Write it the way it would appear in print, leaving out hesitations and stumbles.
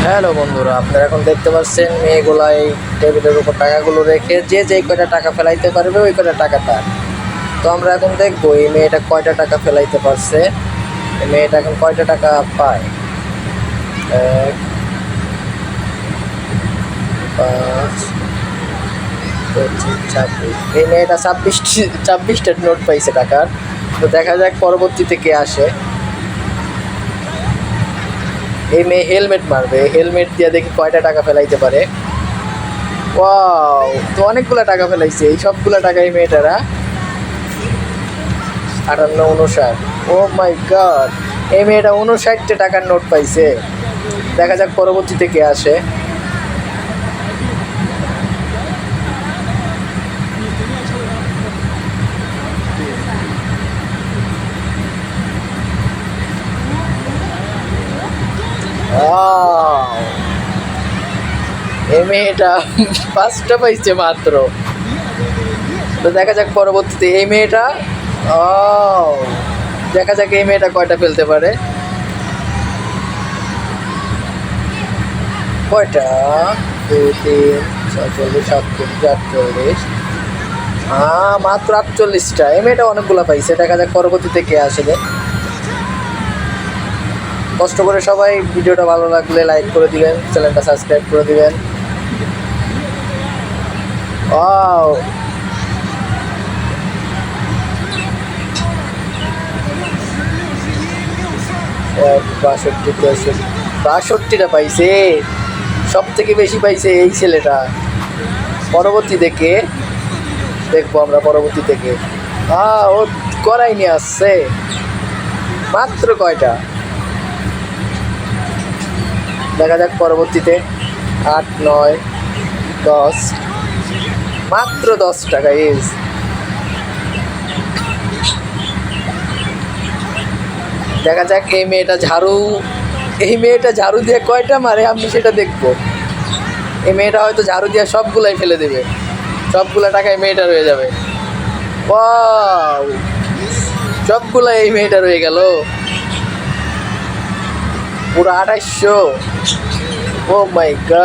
Hello বন্ধুরা, আপনারা এখন দেখতে পাচ্ছেন মেয়েগুলা এই টেবিলের উপর টাকাগুলো রেখে যে যেই কয়টা টাকা ফেলাইতে পারবে ওই কয়টা টাকা তার। তো আমরা এখন দেখবো এই মেয়েটা কয়টা টাকা ফেলাইতে পারছে, এই মেয়েটা এখন কয়টা টাকা পায়। 1, 5, 25, 26। এই মেয়েটা 26টা নোট পাইছে টাকার। তো দেখা যাক পরবর্তীতে কে আসে। এই মেয়ে হেলমেট মারবে, হেলমেট দিয়ে দেখি কয়টা টাকা ফেলাইতে পারে। ওয়াও, তো অনেকগুলা টাকা ফেলাইছে, এই সবগুলা টাকা এই মেয়েটারা 58, 59। ও মাই গড, এই মেয়েটা 59টা টাকার নোট পাইছে। দেখা যাক পরবর্তীতে কে আসে। এই মেয়েটা 5টা পাইছে মাত্র। তো দেখা যাক পরবর্তীতে এই মেয়েটা, ও দেখা যাক এই মেয়েটা কয়টা ফেলতে পারে। কয়টা? 2, 3, 46, 47, 48। মাত্র 48টা। এই মেয়েটা অনেকগুলো পাইছে। দেখা যাক পরবর্তীতে কে আসলে। কষ্ট করে সবাই ভিডিওটা ভালো লাগলে লাইক করে দিবেন, চ্যানেলটা সাবস্ক্রাইব করে দিবেন। ওয়াও, 62টা পাইছে। সব থেকে বেশি পাইছে এই ছেলেটা। পরবর্তী থেকে দেখবো আমরা, পরবর্তী থেকে ও করাই নিয়ে আসছে। মাত্র কয়টা? দেখা যাক পরবর্তীতে। 8, 9, 10। মাত্র 10 টাকা। ইস, দেখা যাক এই মেয়েটা ঝাড়ু দিয়ে কয়টা মারে আমি সেটা দেখবো। এই মেয়েটা হয়তো ঝাড়ু দিয়ে সবগুলাই ফেলে দেবে, সবগুলা টাকা এই মেয়েটা রয়ে যাবে। ওয়াও, সবগুলা এই মেয়েটা রয়ে গেল, পুরো 2800। ও মাই গড।